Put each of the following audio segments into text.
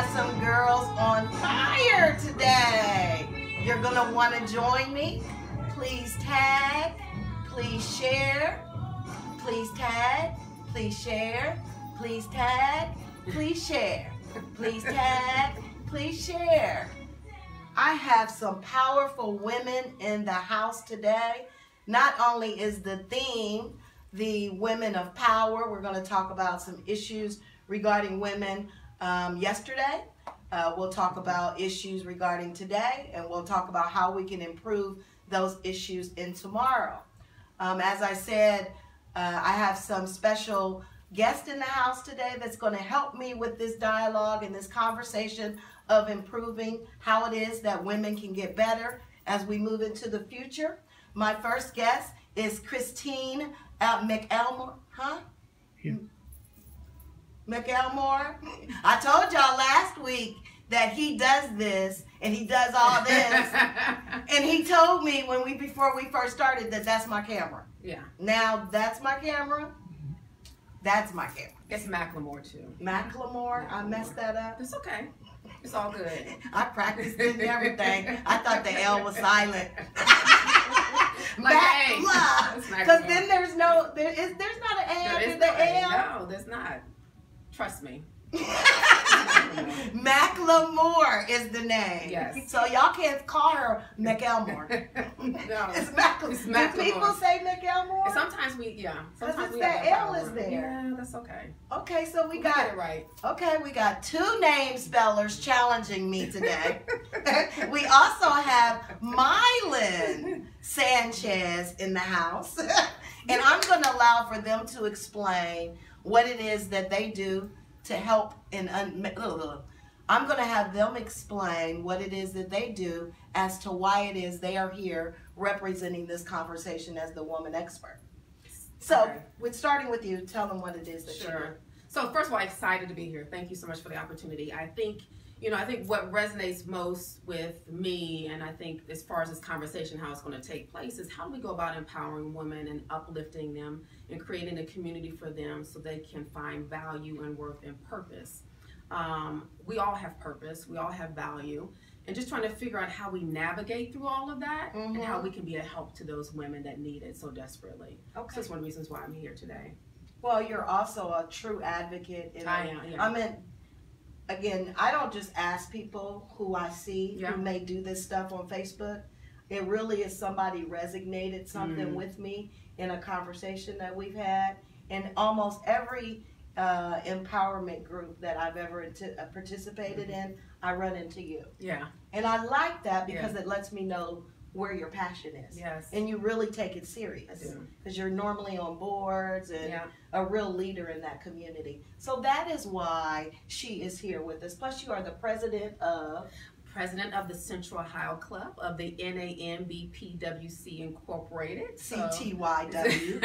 got some girls on fire today. You're going to want to join me. Please tag, please share, please tag, please share, please tag, please share, please tag, please share. I have some powerful women in the house today. Not only is the theme the women of power, we're going to talk about some issues regarding women yesterday. We'll talk about issues regarding today, and we'll talk about how we can improve those issues in tomorrow. As I said, I have some special guests in the house today that's going to help me with this dialogue and this conversation of improving how it is that women can get better as we move into the future. My first guest is Christine McElmore. Yeah. McElmore. I told y'all last week that he does this and he does all this. And he told me before we first started that that's my camera. Yeah. Now that's my camera. That's my camera. It's Macklemore too. Macklemore. I messed that up. It's okay. It's all good. I practiced it and everything. I thought the L was silent. Because then there's not an A after the L. No, there's not. Trust me. Macklemore is the name. Yes. So y'all can't call her McElmore. No. It's Macklemore. Do people say McElmore? And sometimes sometimes that L is there. Yeah, that's okay. Okay, so we Get got it right. Okay, we got two name spellers challenging me today. We also have Mylan Sanchez in the house. And I'm going to allow for them to explain what it is that they do to help I'm going to have them explain what it is that they do as to why it is they are here representing this conversation as the woman expert. So, Okay. We're starting with you. Tell them what it is that you do. Sure. So first of all, excited to be here. Thank you so much for the opportunity. I think what resonates most with me, and I think as far as this conversation, how it's going to take place, is how do we go about empowering women and uplifting them and creating a community for them so they can find value and worth and purpose. We all have purpose. We all have value. And just trying to figure out how we navigate through all of that and how we can be a help to those women that need it so desperately. Okay. So that's one of the reasons why I'm here today. Well, you're also a true advocate. I am, yeah. I mean, again, I don't just ask people who I see who may do this stuff on Facebook. It really is somebody resonated something with me in a conversation that we've had. And almost every empowerment group that I've ever participated in, I run into you. Yeah. And I like that because it lets me know where your passion is. Yes. And you really take it serious. I do. Because you're normally on boards and a real leader in that community. So that is why she is here with us. Plus you are the president of the Central Ohio Club of the NAMBPWC Incorporated. CTYW.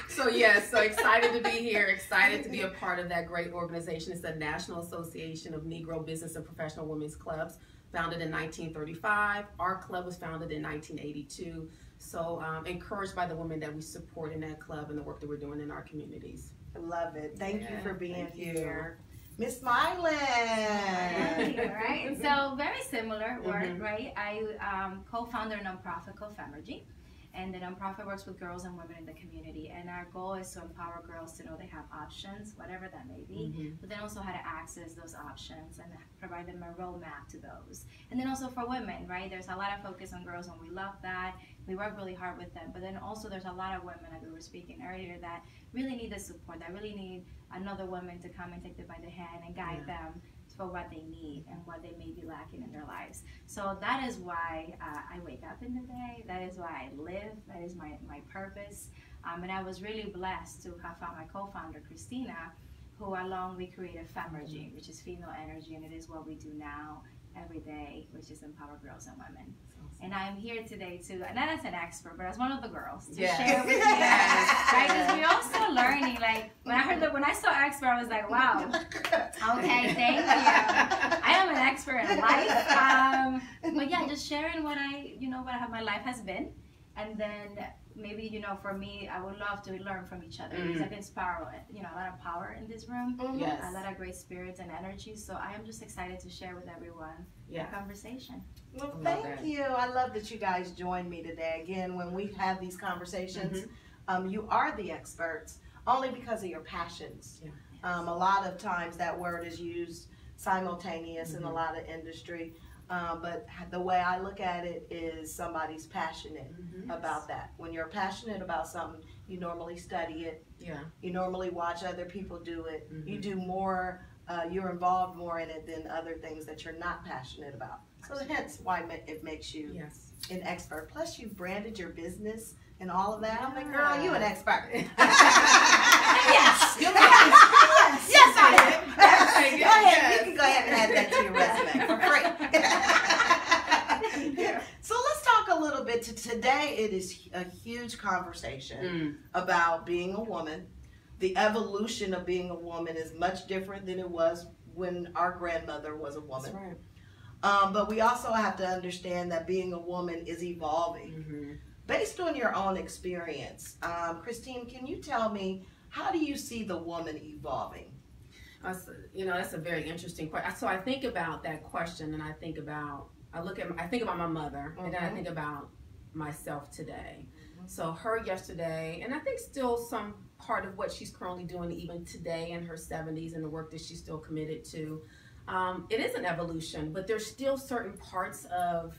So yes, so excited to be here, excited to be a part of that great organization. It's the National Association of Negro Business and Professional Women's Clubs, founded in 1935. Our club was founded in 1982. So encouraged by the women that we support in that club and the work that we're doing in our communities. I love it. Thank you for being here. Miss Mylan. Right? So very similar work, right? I co-founder a nonprofit called Femergy. And the nonprofit works with girls and women in the community. And our goal is to empower girls to know they have options, whatever that may be, but then also how to access those options and provide them a roadmap to those. And then also for women, right? There's a lot of focus on girls and we love that. We work really hard with them. But then also there's a lot of women, like we were speaking earlier, that really need the support, that really need another woman to come and take them by the hand and guide them for what they need and what they may be lacking in their lives. So that is why I wake up in the day. That is why I live. That is my purpose. And I was really blessed to have found my co-founder, Christina, who along we created Femergy, which is female energy, and it is what we do now every day, which is empower girls and women. And I am here today to, not as an expert, but as one of the girls, to share with you guys, right? Because we're all still learning. Like when I saw expert, I was like, wow. Okay, thank you. I am an expert in life. But yeah, just sharing what my life has been, and then maybe, you know, for me, I would love to learn from each other because I've inspired, you know, a lot of power in this room, Yes. a lot of great spirits and energy. So I am just excited to share with everyone the conversation. Well, thank you. I love that you guys joined me today. Again, when we have these conversations, you are the experts only because of your passions. Yeah. A lot of times that word is used simultaneous in a lot of industry. But the way I look at it is somebody's passionate about that. When you're passionate about something, you normally study it. Yeah. You normally watch other people do it. You do more, you're involved more in it than other things that you're not passionate about. So hence why it makes you an expert. Plus you've branded your business and all of that. I'm like, girl, you an expert. Yes. Yes, I am. Go ahead. You can go ahead and add that to your resume for free. So let's talk a little bit. Today it is a huge conversation about being a woman. The evolution of being a woman is much different than it was when our grandmother was a woman. That's right. But we also have to understand that being a woman is evolving. Based on your own experience, Christine, can you tell me, how do you see the woman evolving? You know, that's a very interesting question. So I think about that question, and I think about my mother, and then I think about myself today. So her yesterday, and I think still some part of what she's currently doing even today in her 70s and the work that she's still committed to. It is an evolution, but there's still certain parts of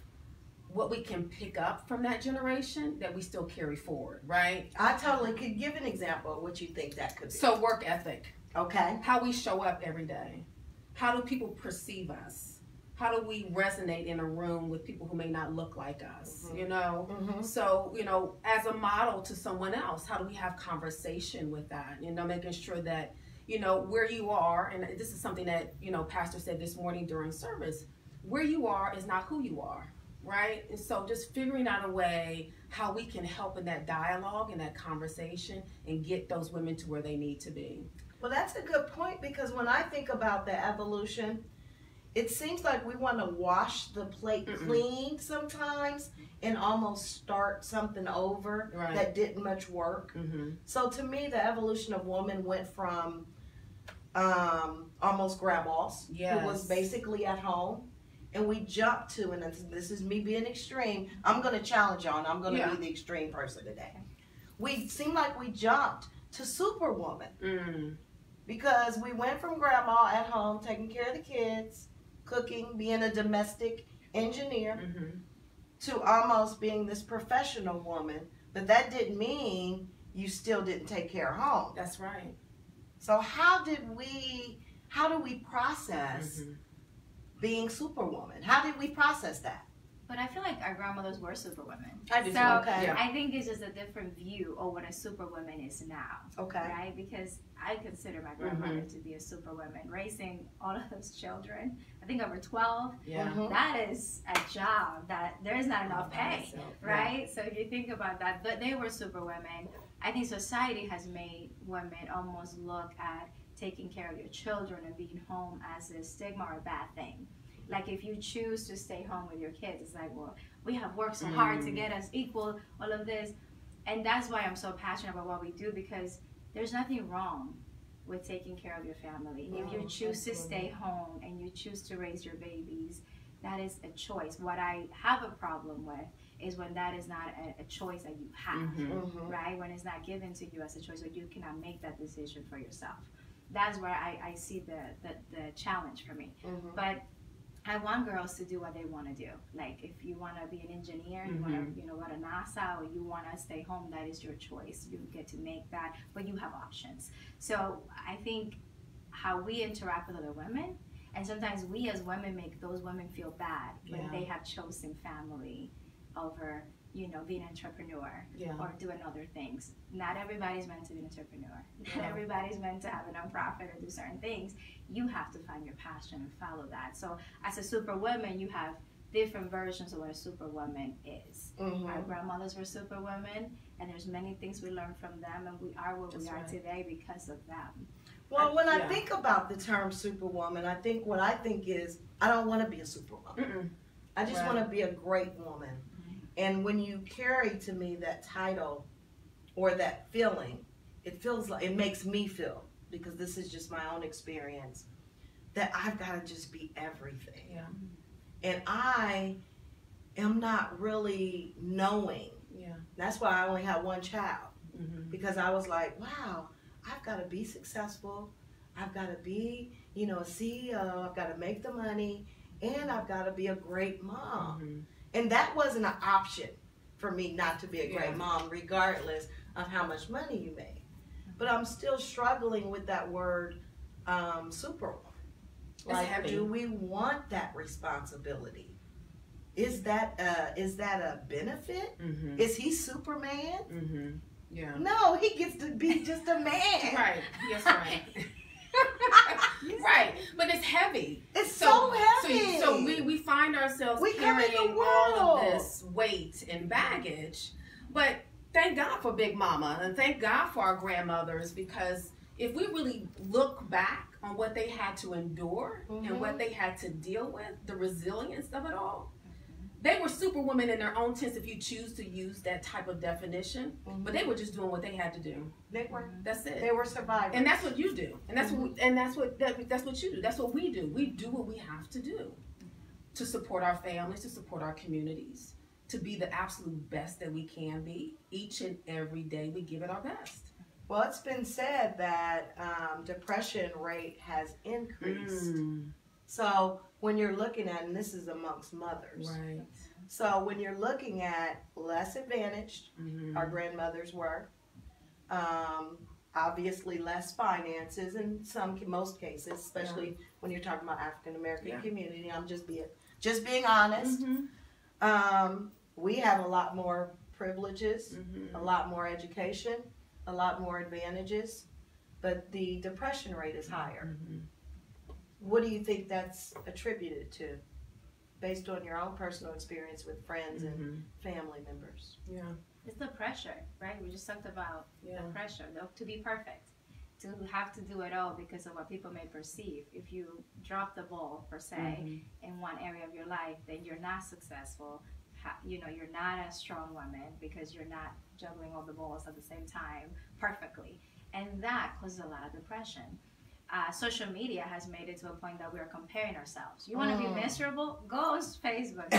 what we can pick up from that generation that we still carry forward, right? I totally could give an example of what you think that could be. So work ethic. Okay. How we show up every day. How do people perceive us? How do we resonate in a room with people who may not look like us, you know? So, you know, as a model to someone else, how do we have conversation with that? You know, making sure that, you know, where you are, and this is something that, you know, Pastor said this morning during service, where you are is not who you are. Right? And so just figuring out a way how we can help in that dialogue and that conversation and get those women to where they need to be. Well, that's a good point, because when I think about the evolution, it seems like we want to wash the plate clean sometimes and almost start something over that didn't much work. So to me, the evolution of woman went from almost grandmas who was basically at home. And we jumped to, and this is me being extreme, I'm going to challenge y'all, and I'm going to be the extreme person today. We seem like we jumped to superwoman. Because we went from grandma at home, taking care of the kids, cooking, being a domestic engineer, to almost being this professional woman. But that didn't mean you still didn't take care of home. That's right. So how do we process being superwoman? How did we process that? But I feel like our grandmothers were superwomen. I do too. I think it's just a different view of what a superwoman is now. Right? Because I consider my grandmother to be a superwoman, raising all of those children. I think over 12. That is a job that there's not enough pay, right? So if you think about that, but they were superwomen. I think society has made women almost look at taking care of your children and being home as a stigma or a bad thing. Like if you choose to stay home with your kids, it's like, well, we have worked so hard to get us equal, all of this. And that's why I'm so passionate about what we do, because there's nothing wrong with taking care of your family. If you choose to stay home and you choose to raise your babies, that is a choice. What I have a problem with is when that is not a choice that you have, right? When it's not given to you as a choice, or you cannot make that decision for yourself. That's where I see the challenge for me. But I want girls to do what they want to do. Like if you want to be an engineer, you want to, you know, go to NASA, or you want to stay home, that is your choice. You get to make that, but you have options. So I think how we interact with other women, and sometimes we as women make those women feel bad when they have chosen family over, you know, being an entrepreneur or doing other things. Not everybody's meant to be an entrepreneur. Not everybody's meant to have a nonprofit or do certain things. You have to find your passion and follow that. So as a superwoman, you have different versions of what a superwoman is. Our grandmothers were superwomen, and there's many things we learned from them, and we are where we are today because of them. Well, when I think about the term superwoman, I think is, I don't want to be a superwoman. I just want to be a great woman. And when you carry to me that title, or that feeling, it feels like, it makes me feel, because this is just my own experience, that I've got to just be everything. Yeah. And I am not really knowing. Yeah. That's why I only had one child, Mm-hmm. because I was like, wow, I've got to be successful. I've got to be, a CEO. I've got to make the money, and I've got to be a great mom. Mm-hmm. And that wasn't an option for me not to be a great Yeah. mom, regardless of how much money you make. But I'm still struggling with that word, superwoman. Like, heavy. do we want that responsibility? Is that a benefit? Mm-hmm. Is he Superman? Mm-hmm. Yeah. No, he gets to be just a man. Right. Yes, right. Right. But it's heavy. It's so heavy. So we find ourselves We come in the carrying all of world. this weight and baggage. But thank God for Big Mama, and thank God for our grandmothers, because if we really look back on what they had to endure and what they had to deal with, the resilience of it all, they were superwomen in their own sense, if you choose to use that type of definition. But they were just doing what they had to do. They were. That's it. They were survivors. And that's what you do. And that's what that's what you do. That's what we do. We do what we have to do to support our families, to support our communities, to be the absolute best that we can be. Each and every day we give it our best. Well, it's been said that depression rate has increased. So when you're looking at, and this is amongst mothers, Right. so when you're looking at less advantaged, our grandmothers were, obviously less finances in most cases, especially when you're talking about African American community. I'm just being honest. We have a lot more privileges, a lot more education, a lot more advantages, but the depression rate is higher. What do you think that's attributed to, based on your own personal experience with friends and family members? Yeah. It's the pressure, right? We just talked about the pressure to be perfect, to have to do it all because of what people may perceive. If you drop the ball, per se, in one area of your life, then you're not successful. You're not a strong woman because you're not juggling all the balls at the same time perfectly. And that causes a lot of depression. Social media has made it to a point that we are comparing ourselves. You want to be miserable? Go on Facebook.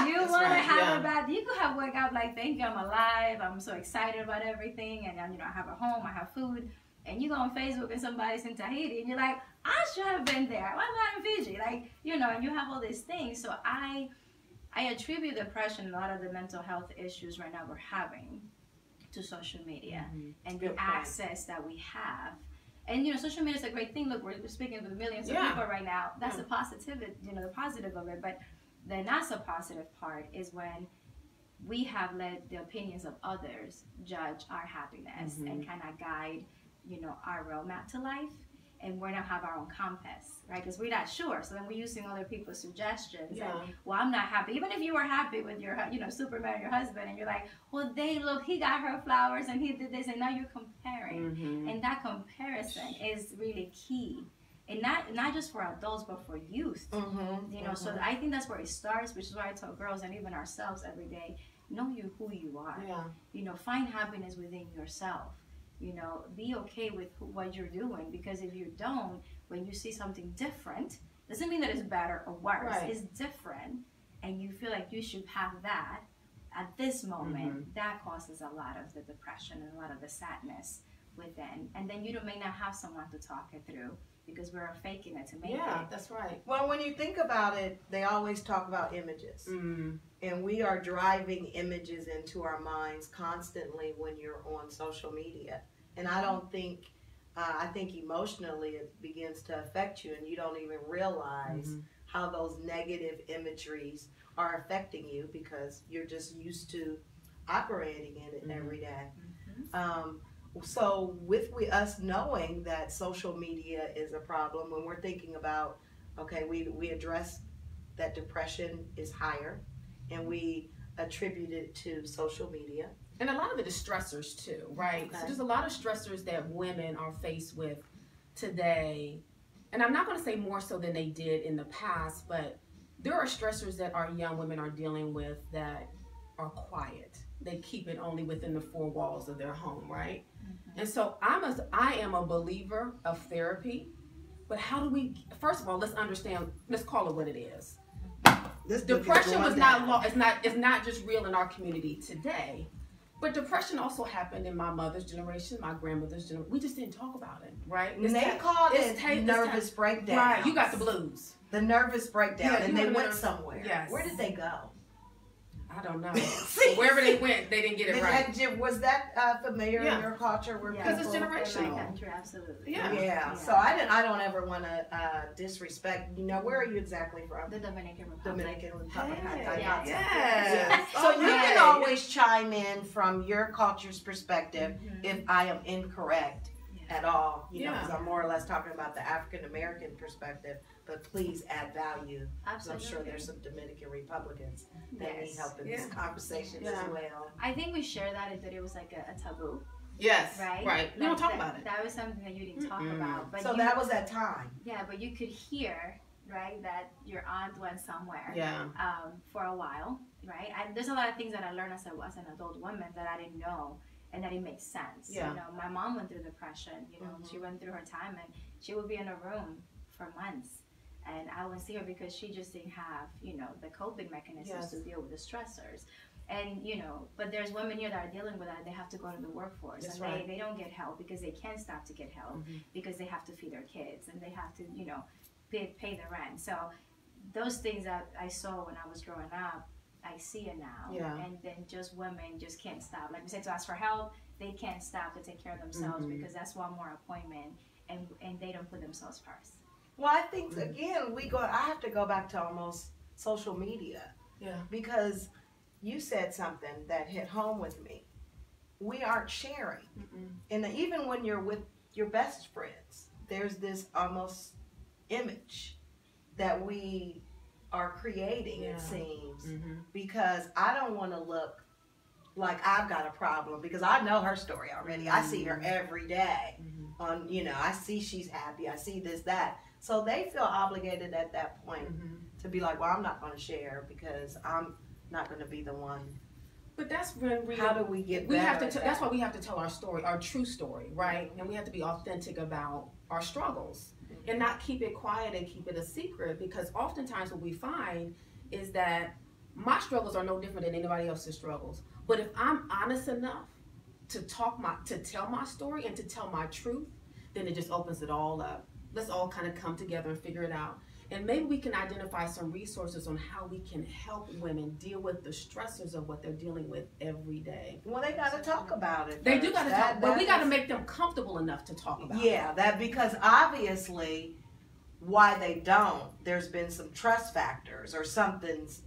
You want to have a bad, you could have wake up like, thank you, I'm alive, I'm so excited about everything, and I have a home, I have food, and you go on Facebook and somebody's in Tahiti, and you're like, I should have been there, why am I in Fiji? Like, and you have all these things. So I attribute depression, a lot of the mental health issues right now we're having, to social media and the access that we have. And social media is a great thing. Look, we're speaking with millions of people right now. That's the positivity, the positive of it. But the not so positive part is when we have let the opinions of others judge our happiness and kind of guide, our roadmap to life. And we don't have our own compass, right? Because we're not sure. So then we're using other people's suggestions. And, well, I'm not happy. Even if you were happy with your, Superman, your husband, and you're like, well, he got her flowers and he did this, and now you're comparing. And that comparison is really key. And not just for adults, but for youth. So I think that's where it starts, which is why I tell girls and even ourselves every day, know who you are. Find happiness within yourself. Be okay with what you're doing, because if you don't, when you see something different, doesn't mean that it's better or worse. It's different, and you feel like you should have that at this moment. That causes a lot of the depression and a lot of the sadness within. And then you may not have someone to talk it through because we're faking it to make it. Yeah, that's right. Well, when you think about it, they always talk about images. And we are driving images into our minds constantly when you're on social media. And I don't think, I think emotionally it begins to affect you, and you don't even realize how those negative imageries are affecting you because you're just used to operating in it every day. So with us knowing that social media is a problem, when we're thinking about, okay, we address that depression is higher, and we attribute it to social media. And a lot of it is stressors too, right? So there's a lot of stressors that women are faced with today. And I'm not going to say more so than they did in the past, but there are stressors that our young women are dealing with that are quiet. they keep it only within the four walls of their home, right? And so I am a believer of therapy, but how do we, first of all, let's understand, let's call it what it is. This depression was not, it's not just real in our community today, but depression also happened in my mother's generation, my grandmother's generation. We just didn't talk about it, right? And they called it nervous breakdown. Right, you got the blues. The nervous breakdown, and they went somewhere. Yes. Where did they go? I don't know. Wherever they went, they didn't get it right. Was that familiar in your culture? Because it's generational. Country, absolutely. Yeah. So I don't ever want to disrespect. You know, where are you exactly from? The Dominican Republic. Dominican Republic. Yes. So you can always chime in from your culture's perspective if I am incorrect at all. You know, because I'm more or less talking about the African American perspective. But please add value. Absolutely. I'm sure there's some Dominican Republicans that need help in this conversation as well. I think we share that it was like a taboo. Yes. Right? Right. We don't talk about it. That was something that you didn't talk about. But so that was that time. Yeah, but you could hear, right, that your aunt went somewhere for a while, right? And there's a lot of things that I learned as an adult woman that I didn't know and that it makes sense. Yeah. You know, my mom went through depression, you know, she went through her time and she would be in a room for months. And I wouldn't see her because she just didn't have, you know, the coping mechanisms to deal with the stressors. And, you know, but there's women here that are dealing with that. They have to go to the workforce. That's and they don't get help because they can't stop to get help because they have to feed their kids and they have to, you know, pay the rent. So those things that I saw when I was growing up, I see it now. Yeah. And then just women just can't stop. Like we said, to ask for help, they can't stop to take care of themselves because that's one more appointment and they don't put themselves first. Well, I think again I have to go back to almost social media. Yeah. Because you said something that hit home with me. We aren't sharing. And even when you're with your best friends, there's this almost image that we are creating, it seems. Because I don't want to look like I've got a problem because I know her story already. I see her every day. You know, I see she's happy. I see this, that. So they feel obligated at that point to be like, well, I'm not going to share because I'm not going to be the one. But that's when how do we get we have to that's why we have to tell our story, our true story, right? And we have to be authentic about our struggles and not keep it quiet and keep it a secret, because oftentimes what we find is that my struggles are no different than anybody else's struggles. But if I'm honest enough to tell my story and to tell my truth, then it just opens it all up. Let's all kind of come together and figure it out. And maybe we can identify some resources on how we can help women deal with the stressors of what they're dealing with every day. Well, they got to talk about it. They do got to talk, but we got to make them comfortable enough to talk about it. Yeah, that because obviously why they don't, there's been some trust factors or something's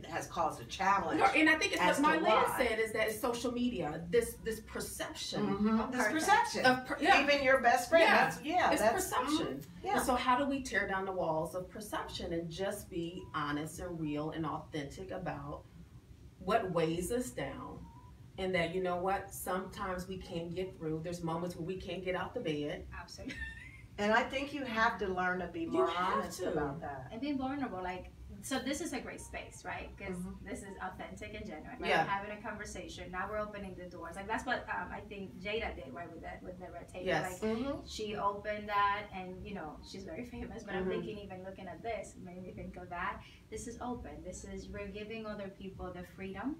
has caused a challenge. And I think it's what Marlene said is that it's social media, this perception. This perception. Yeah. Even your best friend. It's perception. Yeah. And so how do we tear down the walls of perception and just be honest and real and authentic about what weighs us down? And that, you know what, sometimes we can't get through. There's moments where we can't get out the bed. Absolutely. And I think you have to learn to be more honest about that. And be vulnerable. Like, so this is a great space, right? Because this is authentic and genuine. Right? Yeah. We're having a conversation. Now we're opening the doors. Like, that's what I think Jada did, right, with the red table. Yes. Like, she opened that, and, you know, she's very famous. But I'm thinking, even looking at this, made me think of that. This is open. We're giving other people the freedom.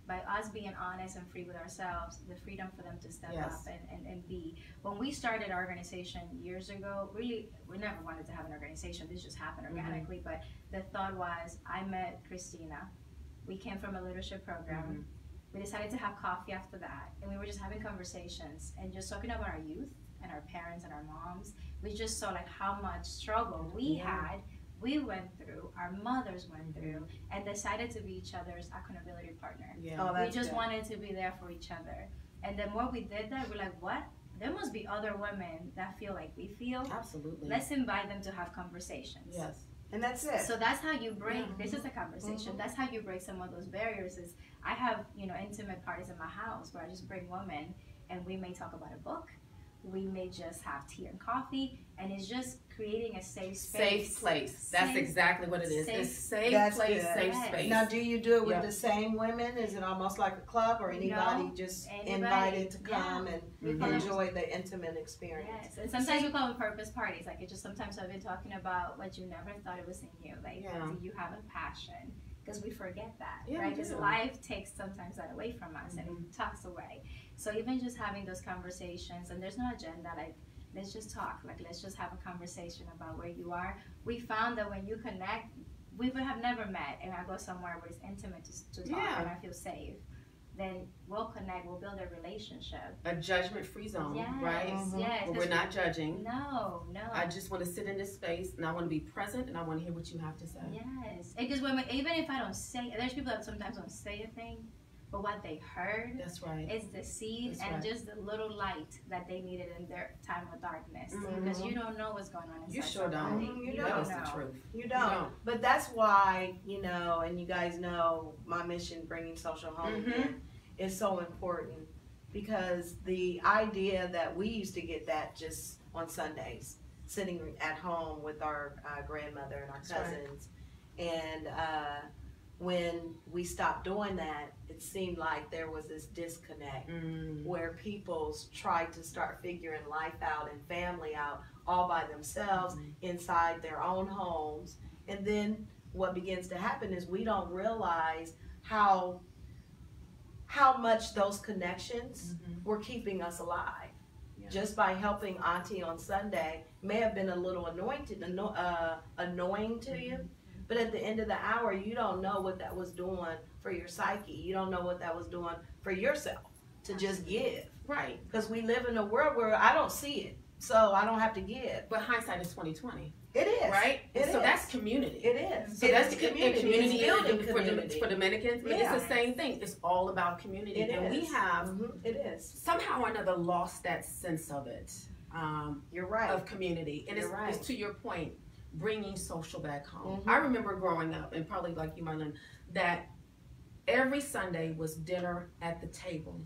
By us being honest and free with ourselves, the freedom for them to step up and be. When we started our organization years ago, we never wanted to have an organization. This just happened organically. But the thought was, I met Christina. We came from a leadership program. We decided to have coffee after that. And we were just having conversations and just talking about our youth and our parents and our moms. We just saw like how much struggle we had. We went through, our mothers went through, and decided to be each other's accountability partner. Yeah. We just wanted to be there for each other. And the more we did that, we're like, what? There must be other women that feel like we feel. Absolutely. Let's invite them to have conversations. Yes. And that's it. So that's how you break, this is a conversation, that's how you break some of those barriers. Is I have, you know, intimate parties in my house where I just bring women and we may talk about a book. we may just have tea and coffee, and it's just creating a safe space. Safe place. That's exactly what it is. It's safe That's place, good. safe Yes. space. Now, do you do it with Yep. the same women? Is it almost like a club, or anybody just invited to come and enjoy the intimate experience? Yes, and sometimes we call them purpose parties. Like, it just sometimes I've been talking about what you never thought it was in you. Like, do you have a passion? Because we forget that, right? Because life takes sometimes that away from us, and it talks away. So even just having those conversations, and there's no agenda, like, let's just talk. Like, let's just have a conversation about where you are. We found that when you connect, we would have never met, and I go somewhere where it's intimate to talk and I feel safe. Then we'll connect, we'll build a relationship. A judgment-free zone, right? Yes. Where we're not judging. No. I just want to sit in this space, and I want to be present, and I want to hear what you have to say. Yes. Because even if I don't say, there's people that sometimes don't say a thing, but what they heard is the seed just the little light that they needed in their time of darkness. Because you don't know what's going on inside. You sure don't. You That don't is know. the truth. You don't. But that's why, and you guys know my mission, bringing social home again, is so important, because the idea that we used to get that just on Sundays, sitting at home with our grandmother and our cousins, and when we stopped doing that, it seemed like there was this disconnect where people tried to start figuring life out and family out all by themselves inside their own homes. And then what begins to happen is we don't realize how much those connections were keeping us alive. Just by helping Auntie on Sunday may have been a little annoying to you, but at the end of the hour, you don't know what that was doing for your psyche. You don't know what that was doing for yourself to just give. Right. Because we live in a world where I don't see it, so I don't have to give. But hindsight is 20/20. It is. Right? It so is. that's community. It is. So that's community. It's building community. For Dominicans, it's the same thing. It's all about community. We have it is somehow or another lost that sense of it. You're right. Of community. And You're it's to your point, bringing social back home. I remember growing up, and probably like you, Marlon, that every Sunday was dinner at the table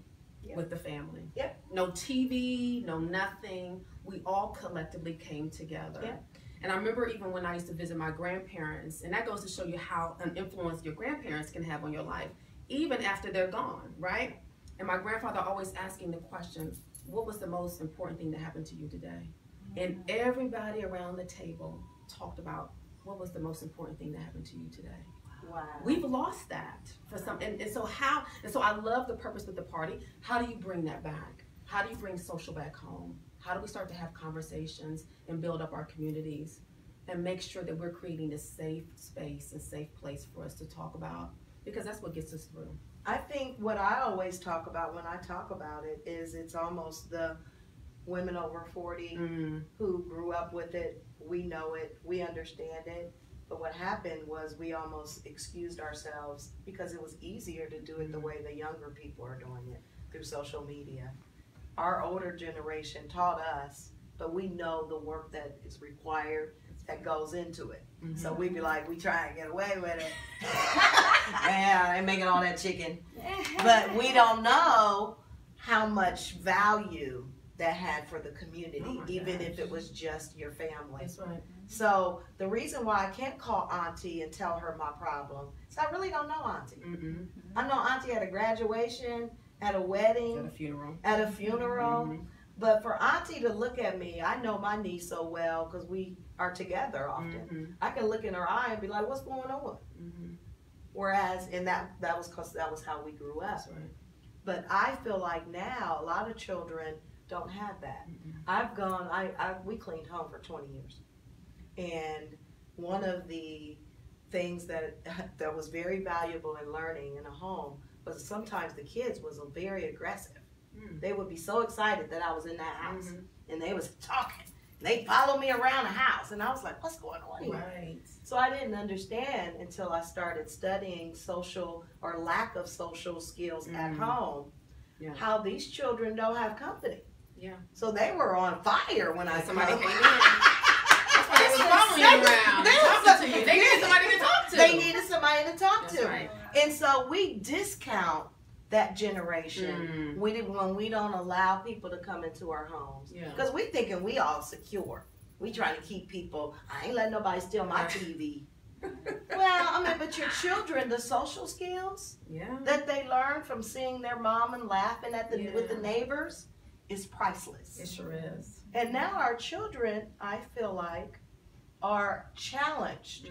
with the family. No TV, no nothing. We all collectively came together. And I remember even when I used to visit my grandparents, and that goes to show you how an influence your grandparents can have on your life, even after they're gone, right? And my grandfather always asking the question, what was the most important thing that happened to you today? And everybody around the table talked about what was the most important thing that happened to you today. Wow. We've lost that for some, and so I love the purpose with the party. How do you bring that back? How do you bring social back home? How do we start to have conversations and build up our communities and make sure that we're creating a safe space and safe place for us to talk about? Because that's what gets us through. I think what I always talk about when I talk about it is it's almost the women over 40 who grew up with it. We know it, we understand it. But what happened was we almost excused ourselves because it was easier to do it the way the younger people are doing it, through social media. Our older generation taught us, but we know the work that is required that goes into it. So we'd be like, we try and get away with it. Yeah, I ain't making all that chicken. But we don't know how much value that had for the community, even if it was just your family. That's right. So the reason why I can't call Auntie and tell her my problem is I really don't know Auntie. I know Auntie at a graduation, at a wedding, at a funeral. But for Auntie to look at me, I know my niece so well because we are together often. I can look in her eye and be like, what's going on? Whereas, and that was because that was how we grew up. That's right. But I feel like now a lot of children don't have that. We cleaned home for 20 years. And one of the things that was very valuable in learning in a home was sometimes the kids was very aggressive. They would be so excited that I was in that house and they was talking. They followed me around the house and I was like, what's going on here? Right. So I didn't understand until I started studying social or lack of social skills at home, how these children don't have company. So they were on fire when somebody came in. That's why they was following you around. They needed somebody to talk to. They needed somebody to talk to. Right. And so we discount that generation. When we don't allow people to come into our homes, because we thinking we all secure. We trying to keep people. I ain't letting nobody steal my TV. Well, I mean, but your children, the social skills that they learn from seeing their mom and laughing at with the neighbors is priceless. It sure is. And now our children, I feel like, are challenged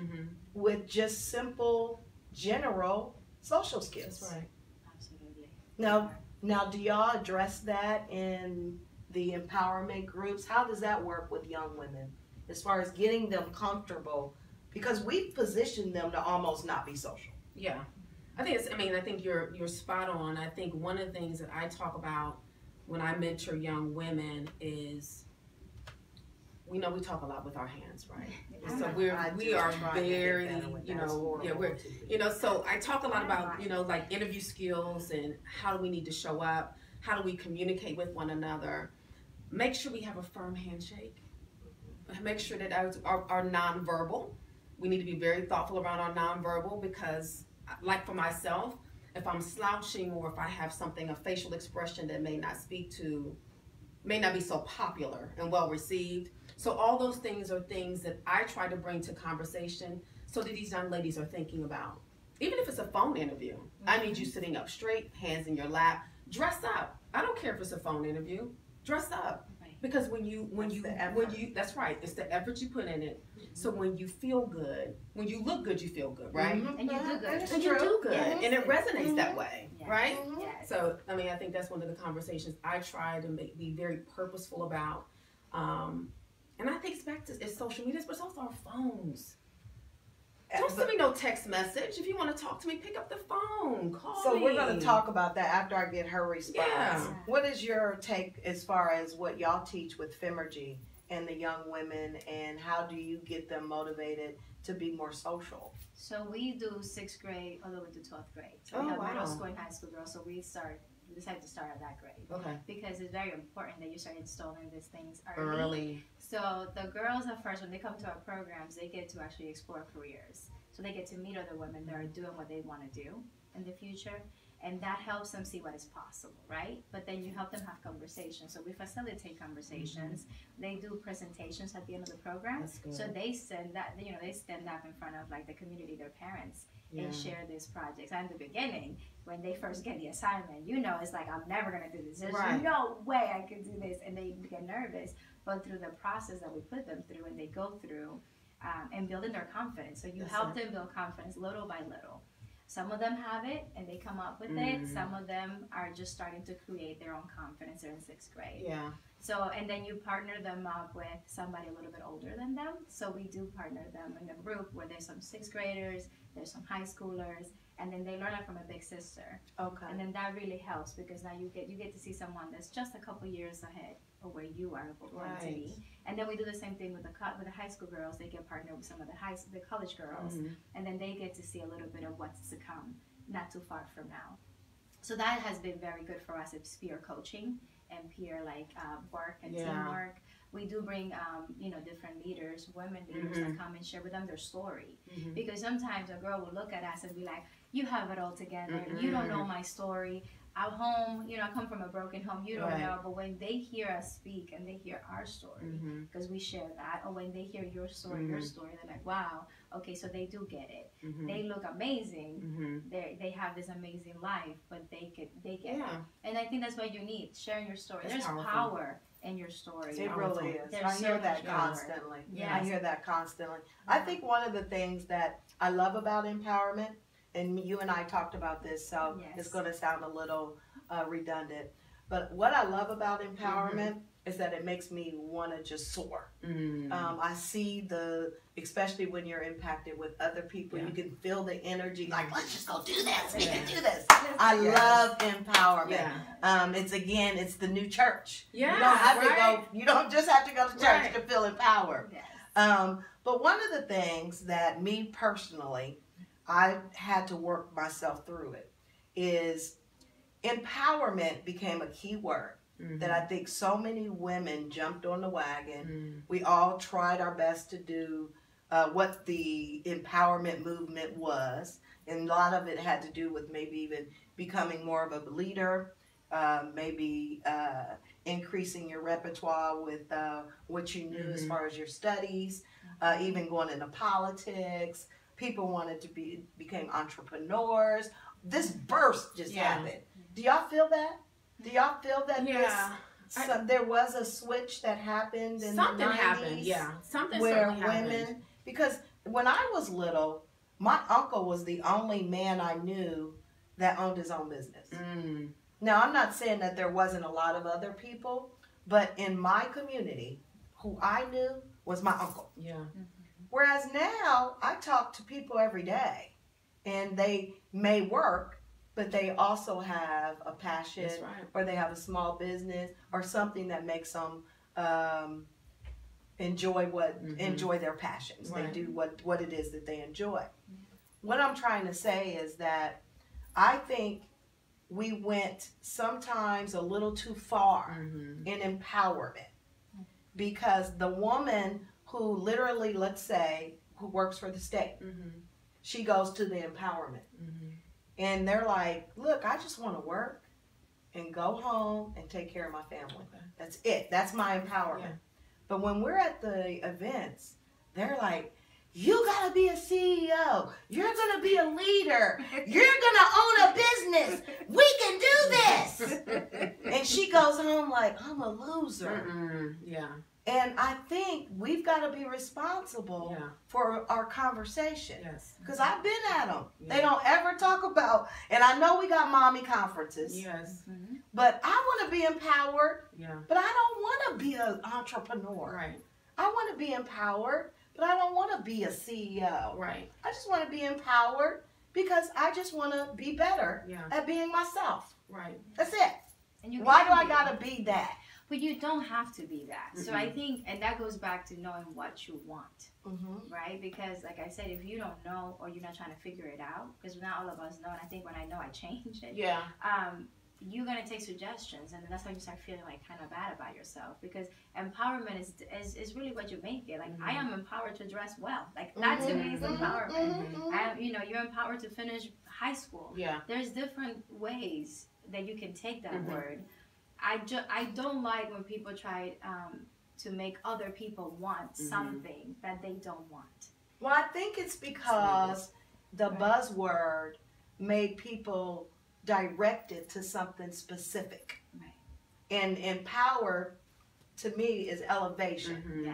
with just simple, general social skills. That's right. Absolutely. Now, do y'all address that in the empowerment groups? How does that work with young women as far as getting them comfortable? Because we've positioned them to almost not be social. Yeah, I think you're spot on. I think one of the things that I talk about when I mentor young women is, we talk a lot with our hands, right? So we are very, so I talk a lot about, like interview skills and how do we need to show up? How do we communicate with one another? Make sure we have a firm handshake. Make sure that our nonverbal. We need to be very thoughtful around our nonverbal, because, like for myself, if I'm slouching or if I have a facial expression that may not be so popular and well received. So all those things are things that I try to bring to conversation so that these young ladies are thinking about. Even if it's a phone interview, I need you sitting up straight, hands in your lap, dress up. I don't care if it's a phone interview, dress up. Because that's right, it's the effort you put in it. So when you feel good, when you look good, you feel good, right? And you do good. And you do good. Yes. And it resonates that way, right? Yes. So, I think that's one of the conversations I try to be very purposeful about. And I think it's social media, but it's also our phones. Don't send me no text message. If you want to talk to me, pick up the phone. Call me. So we're going to talk about that after I get her response. Yeah. What is your take as far as what y'all teach with Femergy and the young women, and how do you get them motivated to be more social? So we do 6th grade all the way to 12th grade. So we have middle school and high school girls. So we decided to start at that grade. Okay. Because it's very important that you start installing these things early. So the girls at first, when they come to our programs, they get to actually explore careers. So they get to meet other women that are doing what they want to do in the future. And that helps them see what is possible, right? But then you help them have conversations. So we facilitate conversations. They do presentations at the end of the program. So they stand up in front of like the community, their parents, and share these projects. And in the beginning, when they first get the assignment, it's like, I'm never gonna do this. There's no way I could do this, and they get nervous. But through the process that we put them through, and they go through, and building their confidence. So you help them build confidence little by little. Some of them have it and they come up with it. Some of them are just starting to create their own confidence. They're in 6th grade. Yeah. So, and then you partner them up with somebody a little bit older than them. So we do partner them in a group where there's some 6th graders, there's some high schoolers, and then they learn it from a big sister. Okay. And then that really helps, because now you get to see someone that's just a couple years ahead of where you are going to be. And then we do the same thing with the high school girls. They get partnered with some of the college girls, and then they get to see a little bit of what's to come, not too far from now. So that has been very good for us. It's peer coaching and peer work and teamwork. We do bring different leaders, women leaders that come and share with them their story, because sometimes a girl will look at us and be like, "You have it all together. You don't know my story. At home, I come from a broken home, you don't know." But when they hear us speak and they hear our story, because we share that, or when they hear your story, they're like, "Wow, okay, so they do get it. They look amazing. They have this amazing life, but they get it." And I think that's what you need, sharing your story. There's power in your story. It really is. I hear that constantly. Yes. I hear that constantly. I think one of the things that I love about empowerment, and you and I talked about this, so it's going to sound a little redundant, but what I love about empowerment is that it makes me want to just soar. I see especially when you're impacted with other people, you can feel the energy, like, let's just go do this, we can do this. I love empowerment. It's the new church. You don't have to go, you don't just have to go to church to feel empowered. But one of the things that me personally, I had to work myself through it, is empowerment became a key word that I think so many women jumped on the wagon. We all tried our best to do, what the empowerment movement was. And a lot of it had to do with maybe even becoming more of a leader, maybe increasing your repertoire with what you knew as far as your studies, even going into politics. People wanted to became entrepreneurs. This burst just happened. Do y'all feel that? Do y'all feel that there was a switch that happened in the 90s? Something happened, Something where certainly happened. women, because when I was little, my uncle was the only man I knew that owned his own business. Now, I'm not saying that there wasn't a lot of other people, but in my community, who I knew was my uncle. Whereas now, I talk to people every day, and they may work, but they also have a passion, or they have a small business, or something that makes them enjoy their passions. They do what it is that they enjoy. What I'm trying to say is that I think we went sometimes a little too far in empowerment, because the woman who literally, let's say, who works for the state, she goes to the empowerment. And they're like, look, I just want to work and go home and take care of my family. That's it. That's my empowerment. But when we're at the events, they're like, you got to be a CEO. You're going to be a leader. You're going to own a business. We can do this. And she goes home like, I'm a loser. And I think we've got to be responsible for our conversation. Because I've been at them. They don't ever talk about, and I know we got mommy conferences. But I want to be empowered. But I don't want to be an entrepreneur. I want to be empowered, but I don't want to be a CEO. I just want to be empowered because I just want to be better at being myself. That's it. And why do I got to be that? But you don't have to be that. So I think, and that goes back to knowing what you want, right? Because like I said, if you don't know or you're not trying to figure it out, because not all of us know, and I think when I know, I change it. You're going to take suggestions, and then that's how you start feeling like kind of bad about yourself, because empowerment is really what you make it. Like, I am empowered to dress well. Like, that to me is empowerment. You're empowered to finish high school. There's different ways that you can take that word. I don't like when people try to make other people want something that they don't want. Well, I think it's because the buzzword made people directed to something specific. And empower, to me, is elevation.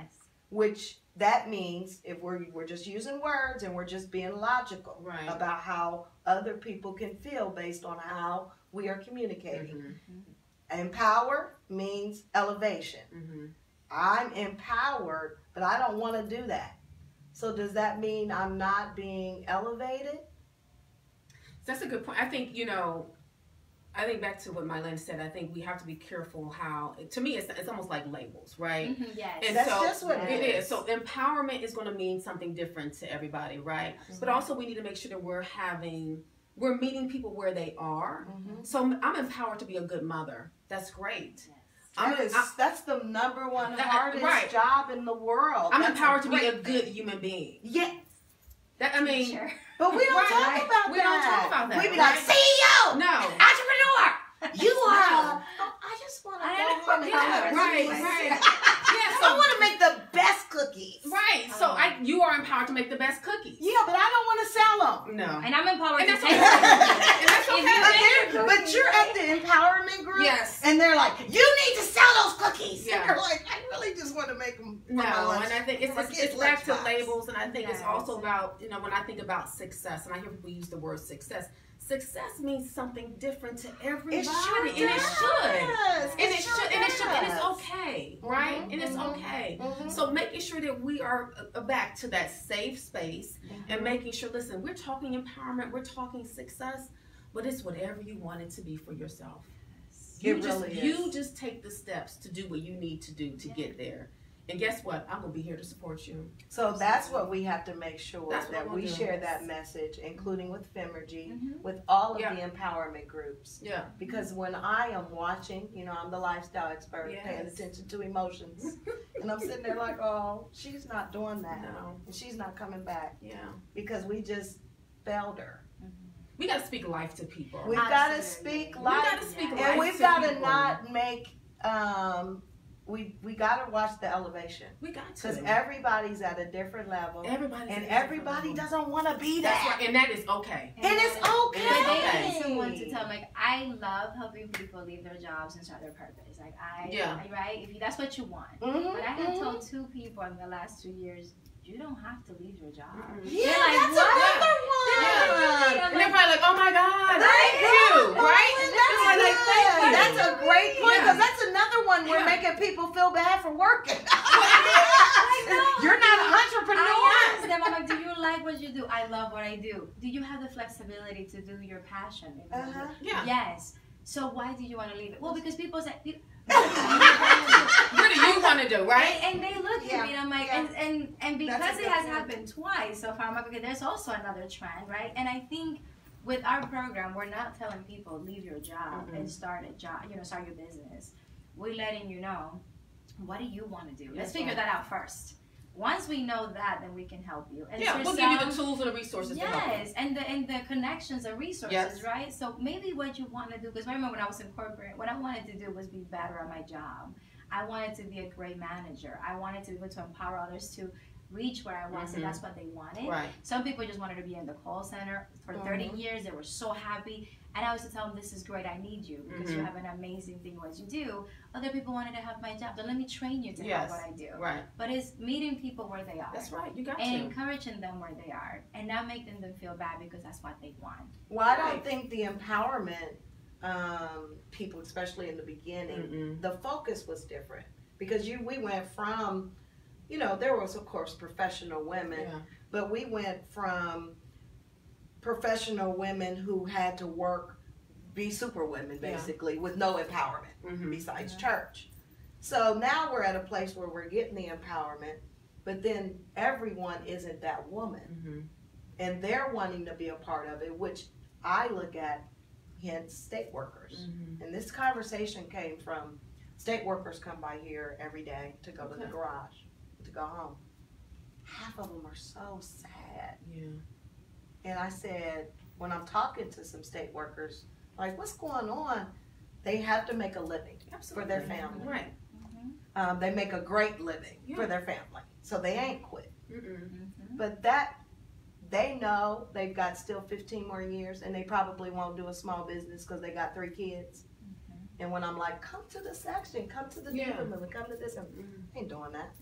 Which that means, if we're just using words and we're just being logical about how other people can feel based on how we are communicating. Empower means elevation. I'm empowered, but I don't want to do that. So does that mean I'm not being elevated? That's a good point. I think, I think back to what Mylene said, I think we have to be careful how, to me, it's almost like labels, right? And that's just what it is. So empowerment is going to mean something different to everybody, right? But also we need to make sure that we're meeting people where they are. So I'm empowered to be a good mother. That's great. That's the number one hardest job in the world. I'm empowered to be a good human being. But we don't talk about that. We don't talk about that. We be like, CEO, entrepreneur. You are. I just want to go home and I want to make the best cookies. So you are empowered to make the best cookies. But I don't want to sell them. No. And I'm empowered to take them. And that's okay. But you're at the empowerment group. And they're like, you need to sell those cookies. And you're like, I really just want to make them for my lunch. And I think it's back to labels. And I think it's also about, when I think about success, and I hear people use the word success. Success means something different to everybody. It sure and it should. And it should. And it's okay, right? And it's okay. So making sure that we are back to that safe space and making sure, listen, we're talking empowerment, we're talking success, but it's whatever you want it to be for yourself. You just take the steps to do what you need to do to get there. And guess what? I'm going to be here to support you. So that's what we have to make sure that we do. share that message, including with Femergy, with all of the empowerment groups. Yeah. Because when I am watching, you know, I'm the lifestyle expert, paying attention to emotions. And I'm sitting there like, oh, she's not doing that. No. And she's not coming back. Yeah. Because we just failed her. We got to speak life to people. We've got to speak life. We got to speak life and we've to got to people. not make, we got to watch the elevation. We got to. Because everybody's at a different level. Everybody doesn't want to be there. That's right. And that is okay. And it's okay. But they need someone to tell them, like, I love helping people leave their jobs and start their purpose. Like, right? If that's what you want. But I have told 2 people in the last 2 years, you don't have to leave your job. Yeah, like, that's another one. And they're probably like, oh my God, thank you, right? That's a great point, because that's another one we're making people feel bad for working. You're not an entrepreneur. I ask them, I'm like, do you like what you do? I love what I do. Do you have the flexibility to do your passion? Yeah. Yes. So why do you want to leave it? Well, because people say, what do you want to do, right? And they look at me and I'm like, and because it has happened twice so far, I'm like, okay, there's also another trend, right? And I think with our program, we're not telling people leave your job and start a job, start your business. We're letting you know, what do you want to do? Let's figure that out first. Once we know that, then we can help you. And we'll give you the tools and the resources to help you. Yes, and the connections and resources, right? So maybe what you want to do, because I remember when I was in corporate, what I wanted to do was be better at my job. I wanted to be a great manager. I wanted to be able to empower others to reach where I was, and that's what they wanted. Right. Some people just wanted to be in the call center for 30 years. They were so happy. And I was to tell them, this is great, I need you, because you have an amazing thing what you do. Other people wanted to have my job, then let me train you to have what I do. Right. But it's meeting people where they are. That's right, you got and to. encouraging them where they are, and not making them feel bad because that's what they want. Well, I don't think the empowerment people, especially in the beginning, the focus was different. Because we went from, there was, of course, professional women, but we went from professional women who had to work, be super women, basically, with no empowerment besides church. So now we're at a place where we're getting the empowerment, but then everyone isn't that woman. And they're wanting to be a part of it, which I look at, hence, state workers. And this conversation came from state workers come by here every day to go to the garage, to go home. Half of them are so sad. Yeah. And I said, when I'm talking to some state workers, like, what's going on? They have to make a living for their family. Right. They make a great living for their family. So they ain't quit. But they know they've got still 15 more years, and they probably won't do a small business because they got 3 kids. And when I'm like, come to the section, come to the development, come to this, I ain't doing that.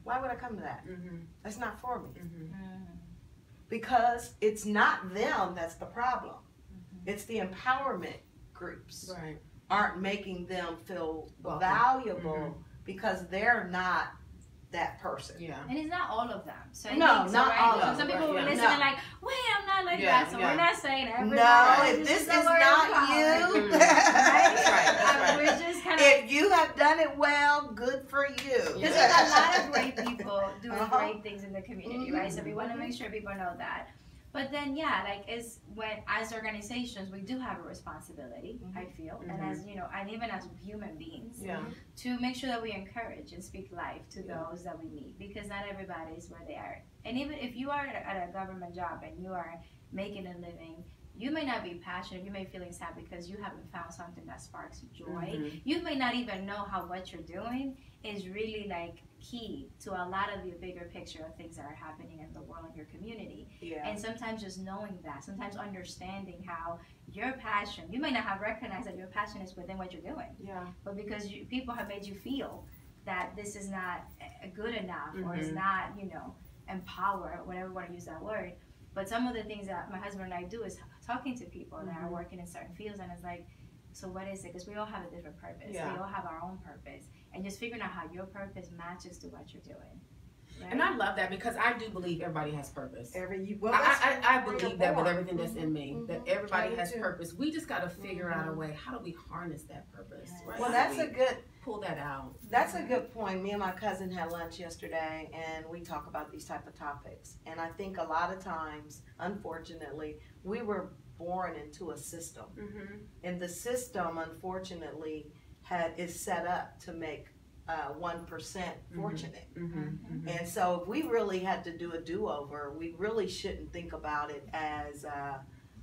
Why would I come to that? That's not for me. Because it's not them that's the problem. It's the empowerment groups aren't making them feel valuable because they're not that person. And it's not all of them. So not all of them. Some people will listen and like, wait, I'm not like that. So we're not saying everybody. No, if this is not you, We're just kind of. If you have done it well, good for you. Because there's a lot of great people doing great things in the community, right? So we want to make sure people know that. But then, as organizations, we do have a responsibility, I feel, and as, and even as human beings, to make sure that we encourage and speak life to those that we meet, because not everybody is where they are. And even if you are at a government job and you are making a living, you may not be passionate, you may be feeling sad because you haven't found something that sparks joy. You may not even know how what you're doing is really key to a lot of the bigger picture of things that are happening in the world and your community. And sometimes just knowing that, sometimes understanding how your passion, you may not have recognized that your passion is within what you're doing. But because people have made you feel that this is not good enough or is not, empower, whatever you want to use that word. But some of the things that my husband and I do is talking to people that are working in certain fields, and it's like, so what is it? Because we all have a different purpose. We all have our own purpose. And just figuring out how your purpose matches to what you're doing. Right? And I love that, because I do believe everybody has purpose. I believe that with everything that's in me, that everybody has purpose. We just got to figure out a way, how do we harness that purpose? Right? Well, that's a good, pull that out. That's a good point. Me and my cousin had lunch yesterday, and we talk about these type of topics. And I think a lot of times, unfortunately, we were born into a system, and the system, unfortunately, is set up to make 1% fortunate. And so if we really had to do a do-over, we really shouldn't think about it as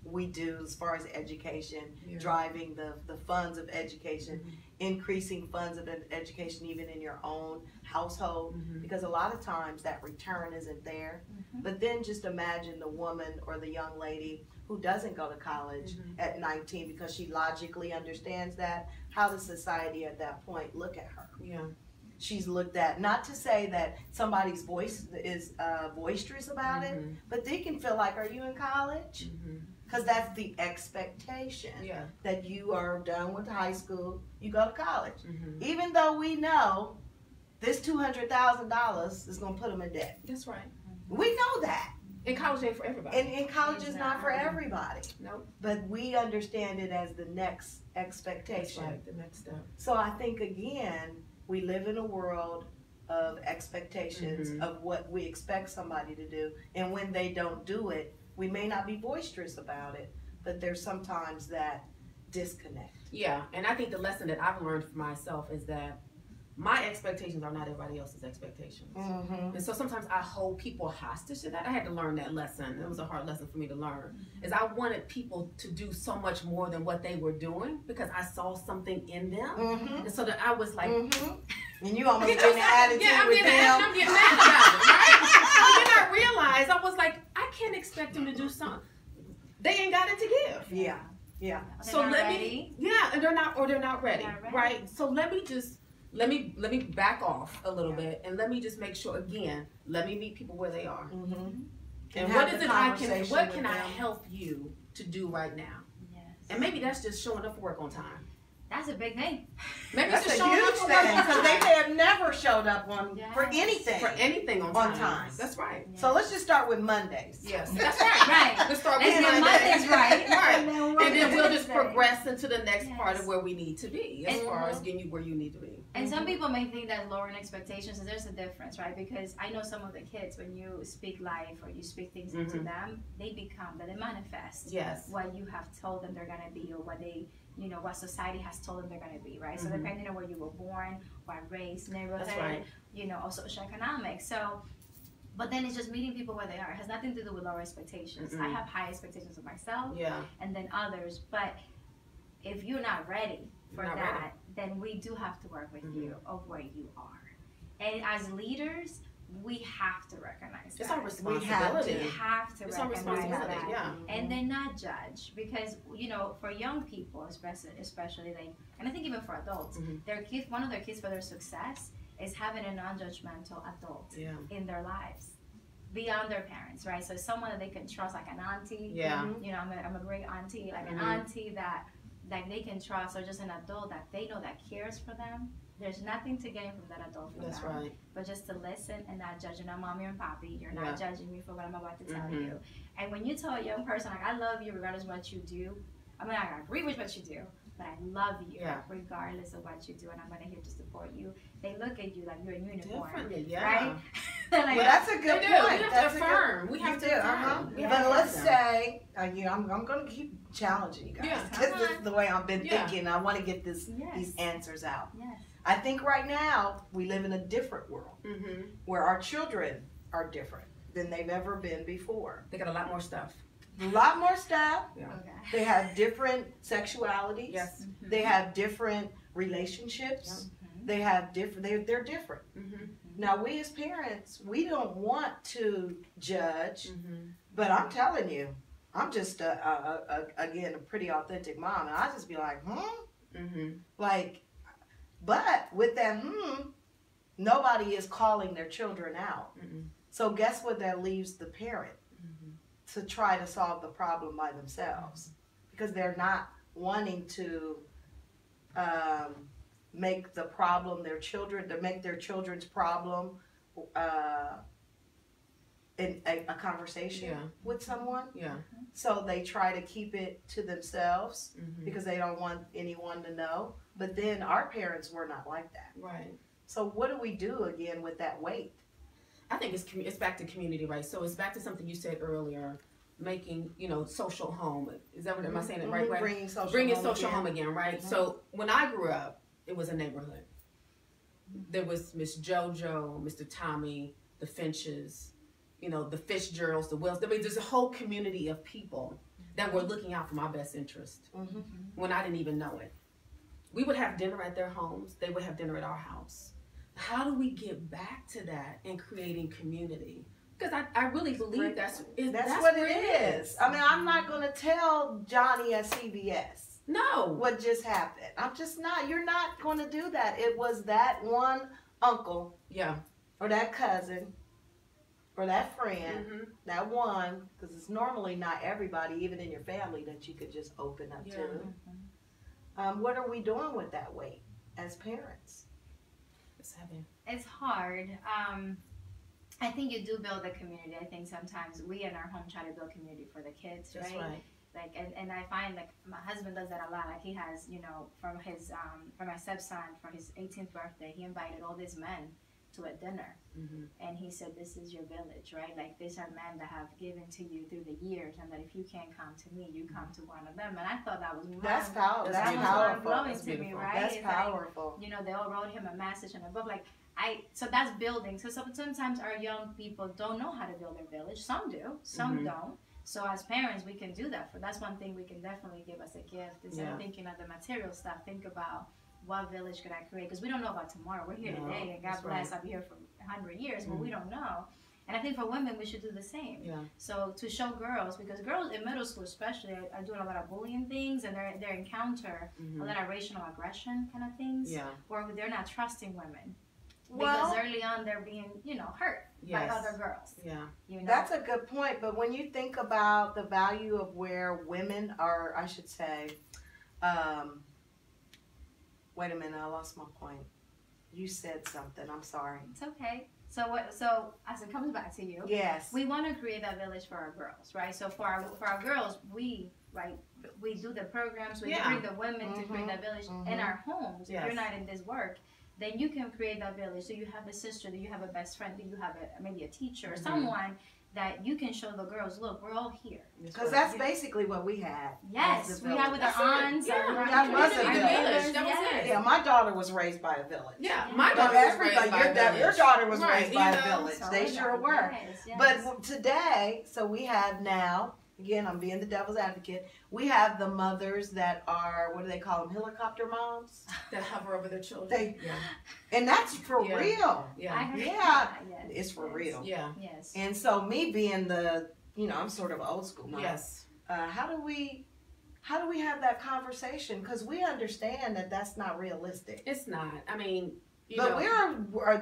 we do as far as education, driving the funds of education, increasing funds of education even in your own household, because a lot of times that return isn't there. But then just imagine the woman or the young lady who doesn't go to college at 19 because she logically understands that. How does society at that point look at her? She's looked at, not to say that somebody's voice is boisterous about it, but they can feel like, are you in college? Because that's the expectation, that you are done with high school, you go to college. Even though we know this $200,000 is going to put them in debt. That's right. We know that. And college ain't for everybody. And college is not for everybody. Nope. But we understand it as the next expectation. That's right, the next step. So I think, again, we live in a world of expectations of what we expect somebody to do. And when they don't do it, we may not be boisterous about it, but there's sometimes that disconnect. Yeah, and I think the lesson that I've learned for myself is that my expectations are not everybody else's expectations. And so sometimes I hold people hostage to that. I had to learn that lesson. It was a hard lesson for me to learn. Is I wanted people to do so much more than what they were doing because I saw something in them. And so that I was like... And you almost getting an attitude with them. I'm getting mad about it, right? And then I realized, I was like, I can't expect them to do something. They ain't got it to give. Yeah. So let me... Yeah, and they're not ready, right? So let me back off a little bit, and let me just make sure, again, let me meet people where they are. And what is it what can I help you to do right now? And maybe that's just showing up for work on time. That's a big thing. Maybe that's it's a huge thing, because they may have never showed up for anything. For anything on time. That's right. So let's just start with Mondays. Yes, that's right. Let's start with Mondays, right? And then we'll just progress into the next part of where we need to be, as far as getting you where you need to be. And some people may think that lowering expectations, and there's a difference, right? Because I know some of the kids, when you speak life or you speak things into them, they manifest what you have told them they're gonna be, or what they, what society has told them they're gonna be, right? So depending on where you were born, what race, neighborhood, or socioeconomic. So, but then it's just meeting people where they are. It has nothing to do with lower expectations. I have high expectations of myself, and then others. But if you're not ready for that, then we do have to work with you of where you are. And as leaders, we have to recognize that. It's our responsibility. We have to recognize that. And then not judge. Because, for young people, especially and I think even for adults, their kids, one of their keys for their success is having a non-judgmental adult in their lives. Beyond their parents, right? So someone that they can trust, like an auntie. I'm a great auntie, like an auntie that they can trust, or just an adult that they know that cares for them. There's nothing to gain from that adult for them, but just to listen and not judge. You're not mommy and papi. You're not judging me for what I'm about to tell you. And when you tell a young person, like, I love you regardless of what you do, I mean, I agree with what you do, but I love you regardless of what you do, and I'm going to here to support you. They look at you like you're in uniform, right? Like, well, that's a good point. We have to affirm. We have to affirm. But let's say, I'm going to keep challenging you guys, because this is the way I've been thinking. I want to get these answers out. I think right now we live in a different world where our children are different than they've ever been before. They got a lot more stuff. A lot more stuff. They have different sexualities. They have different relationships. They have different. They're different. Now, we as parents, we don't want to judge, but I'm telling you, I'm just again a pretty authentic mom, and I just be like, like. But with that, nobody is calling their children out. So guess what? That leaves the parent to try to solve the problem by themselves, because they're not wanting to make the problem their children's problem a conversation Yeah. with someone. Yeah. So they try to keep it to themselves Mm-hmm. because they don't want anyone to know. But then our parents were not like that. Right. So what do we do again with that weight? I think it's back to community, right? So it's back to something you said earlier, making, social home. Is that what, am I saying it right? Bringing social home again, right? Mm-hmm. So when I grew up, it was a neighborhood. There was Miss JoJo, Mr. Tommy, the Finches, the Fitzgeralds, the Wills. I mean, there's a whole community of people that were looking out for my best interest Mm-hmm. when I didn't even know it. We would have dinner at their homes. They would have dinner at our house. How do we get back to that and creating community? Because I really believe that's what it is. I mean, I'm not going to tell Johnny at CBS No. what just happened. I'm just not. You're not going to do that. It was that one uncle Yeah. or that cousin or that friend, Mm-hmm. that one, because it's normally not everybody, even in your family, that you could just open up Yeah. to. What are we doing with that weight as parents? It's heavy. It's hard. I think you do build a community. I think sometimes we in our home try to build community for the kids, That's right? right. Like, and I find like my husband does that a lot. Like he has, from his from my stepson for his 18th birthday, he invited all these men to a dinner, Mm-hmm. and he said, "This is your village, right? Like these are men that have given to you through the years, and that if you can't come to me, you come to one of them." And I thought that was That's powerful. That's That's powerful. powerful. blowing to me, right? That's It's like, powerful. they all wrote him a message in a book. Like so that's building. So sometimes our young people don't know how to build their village. Some do, some Mhm. don't. So as parents, we can do that. That's one thing we can definitely give as a gift. Instead of thinking of the material stuff, think about what village could I create? Because we don't know about tomorrow. We're here today, and God that's bless. right. I'll be here for 100 years, but we don't know. And I think for women, we should do the same. Yeah. So to show girls, because girls in middle school especially are doing a lot of bullying things, and they encounter Mm-hmm. a lot of racial aggression kind of things, Yeah. where they're not trusting women. Well, Because early on they're being, hurt by Yes. other girls. Yeah. that's a good point. But when you think about the value of where women are, I should say, wait a minute, I lost my point. You said something. I'm sorry. It's okay. So as it comes back to you, Yes. we want to create that village for our girls, right? So for our girls, we do the programs, we Yeah. bring the women to create that village in our homes. If Yes. you're not in this work, then you can create that village. So you have a sister, do you have a best friend, do you have maybe a teacher, or someone that you can show the girls, look, we're all here. Because that's basically what we had. Yes, as the we have with village. our aunts. Yeah, that was a village. That was it. Yeah, my daughter was raised by a village. Yeah. My But daughter was everybody, raised by a village. your daughter was Right, raised by you a know. village. So They was sure I. were. Yes, yes. But today, so we have now, again, I'm being the devil's advocate, we have the mothers that are, what do they call them, helicopter moms? That hover over their children. They- yeah. And that's for Yeah. real. I Yeah. heard Yeah. that, yes, It's for yes, real. Yeah. Yes. And so me being the, I'm sort of old school mom. Yes. How do we have that conversation? Because we understand that that's not realistic. It's not. I mean, But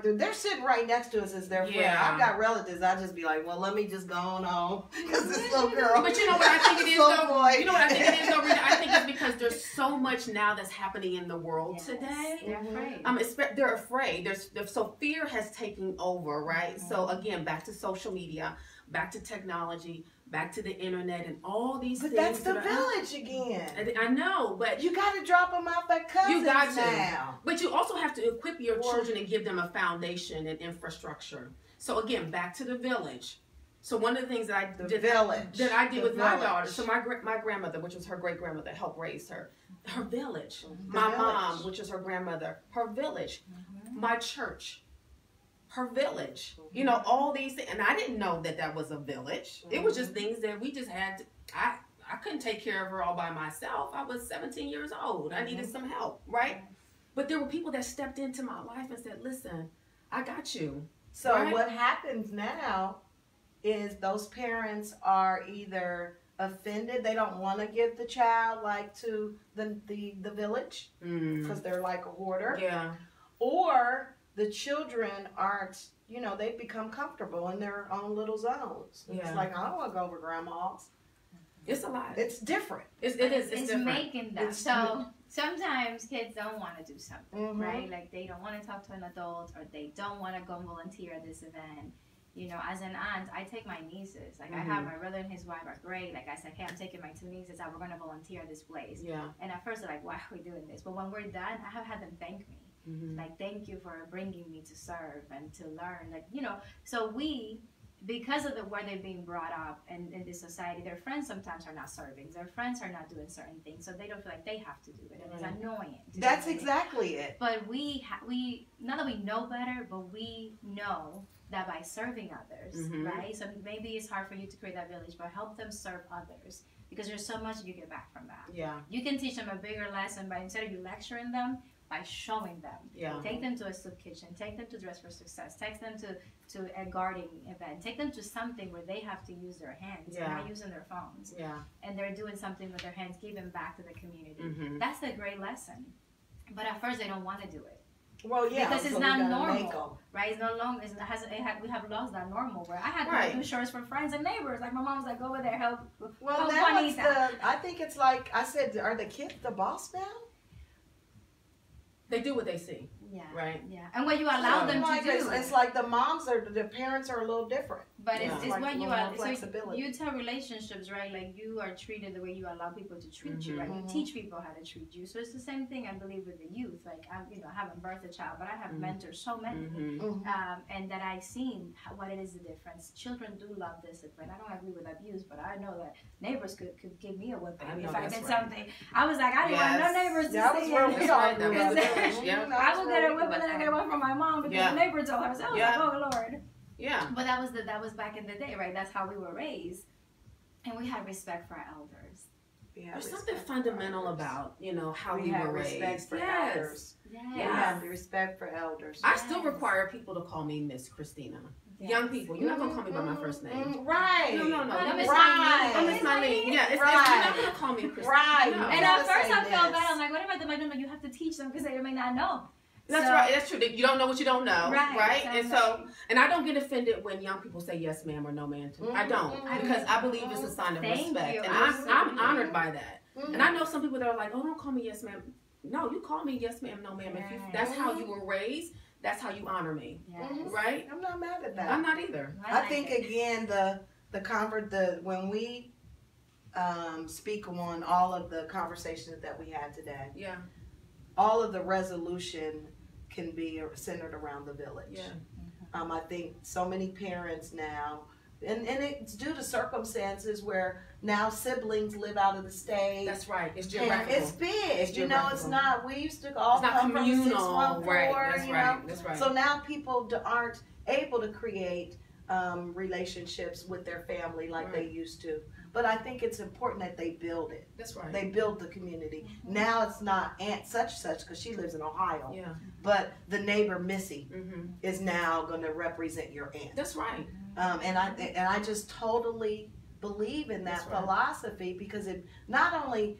they're sitting right next to us as their friend. Yeah. I've got relatives. I just be like, well, let me just go on home because this little girl. But you know what I think it is, little though? boy. You know what I think it is, though, Rita? I think it's because there's so much now that's happening in the world Yes. today. They're afraid. They're afraid. So fear has taken over, right? Mm-hmm. So again, back to social media, back to technology, back to the internet, and all these But things. that's the that are- village again. I know, but You got to drop them off at cousins You got to. now. But you also have to equip your children and give them a foundation and infrastructure. So again, back to the village. So one of the things that I did with my daughter, so my grandmother, which was her great grandmother, helped raise her. Her village. My mom, which is her grandmother, her village. My church, her village. All these things. And I didn't know that was a village. It was just things that we just had to, I couldn't take care of her all by myself. I was 17 years old. I needed some help, right? But there were people that stepped into my life and said, listen, I got you. So Right. what happens now is those parents are either offended, they don't want to give the child to the village because they're like a hoarder, Yeah. or the children aren't, they become comfortable in their own little zones. It's Yeah. like, I don't want to go over grandma's. It's a lot. It's different. It's It's different. making them. So sometimes kids don't want to do something, Mhm. right? Like they don't want to talk to an adult, or they don't want to go volunteer at this event. You know, as an aunt, I take my nieces. Like, I have my brother and his wife are great. Like, I said, hey, I'm taking my 2 nieces out. We're going to volunteer at this place. Yeah. And at first, they're like, why are we doing this? But when we're done, I have had them thank me. Like, thank you for bringing me to serve and to learn. Like, you know, so we, because of the where they're being brought up and in this society, their friends sometimes are not serving. Their friends are not doing certain things, so they don't feel like they have to do it. And it's annoying. That's exactly it. But we not that we know better, but we know that by serving others, right? So maybe it's hard for you to create that village, but help them serve others, because there's so much you get back from that. Yeah. You can teach them a bigger lesson by, instead of you lecturing them, by showing them. Yeah. Take them to a soup kitchen. Take them to Dress for Success. Take them to a gardening event. Take them to something where they have to use their hands. They're not using their phones. Yeah. And they're doing something with their hands, giving back to the community. That's a great lesson. But at first, they don't want to do it. Well, yeah, because it's not normal, right? It's no longer. We have lost that normal where I had to do chores for friends and neighbors. Like my mom's like, go over there, help. Well, now it's I think it's like I said. Are the kids the boss now? They do what they see. Yeah. Right. Yeah. And when you allow them to do it's like the moms or the parents are a little different. But it's like when you are flexibility. So you tell relationships, right? Like you are treated the way you allow people to treat you, right? You teach people how to treat you. So it's the same thing, I believe, with the youth. Like I haven't birthed a child, but I have mentors, so many, and that I've seen what it is the difference. Children do love discipline. I don't agree with abuse, but I know that neighbors could give me a whipping if I did something. I was like, I didn't want no neighbors to say we are. I would get a whipping and I get one from my mom because the neighbor told her. So I was like, oh Lord. Yeah. But that was back in the day, right? That's how we were raised. And we had respect for our elders. There's something fundamental about, how we were raised. Respect for elders. Yes. We have the respect for elders. I still require people to call me Miss Christina. Yes. Young people, you're not going to call me by my first name. Right. No. I'm Miss Marlene. Yeah, you're not going to call me Christina. Right. No. And at first I felt bad. I'm like, what about them? Like, no, you have to teach them because they may not know. That's right. That's true. You don't know what you don't know, right? Exactly. And I don't get offended when young people say yes, ma'am, or no, ma'am. I don't, because I believe it's a sign of respect, and I'm honored by that. And I know some people that are like, oh, don't call me yes, ma'am. No, you call me yes, ma'am, no, ma'am. If that's how you were raised, that's how you honor me, right? I'm not mad at that. I'm not either. I think again when we speak on all of the conversations that we had today. Yeah. All of the resolution can be centered around the village. Yeah. I think so many parents now, and it's due to circumstances where now siblings live out of the state. That's right. It's geographical. It's big. It's not. We used to all come from 614. Right. That's right. So now people aren't able to create relationships with their family like they used to. But I think it's important that they build it. That's right. They build the community. Now it's not Aunt such because she lives in Ohio. Yeah. But the neighbor Missy is now going to represent your aunt. That's right. And I just totally believe in that philosophy because it not only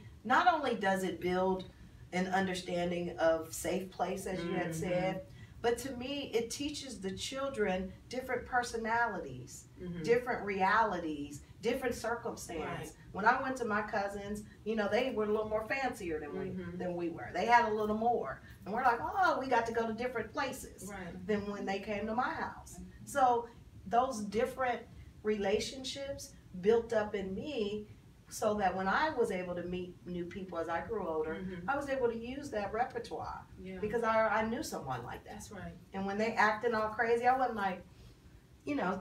does it build an understanding of safe place, as you had said, but to me it teaches the children different personalities, different realities, different circumstances. Right. When I went to my cousins, they were a little more fancier than we were. They had a little more. And we're like, oh, we got to go to different places than when they came to my house. So those different relationships built up in me so that when I was able to meet new people as I grew older, I was able to use that repertoire because I knew someone like that. That's right. And when they acting all crazy, I wasn't like,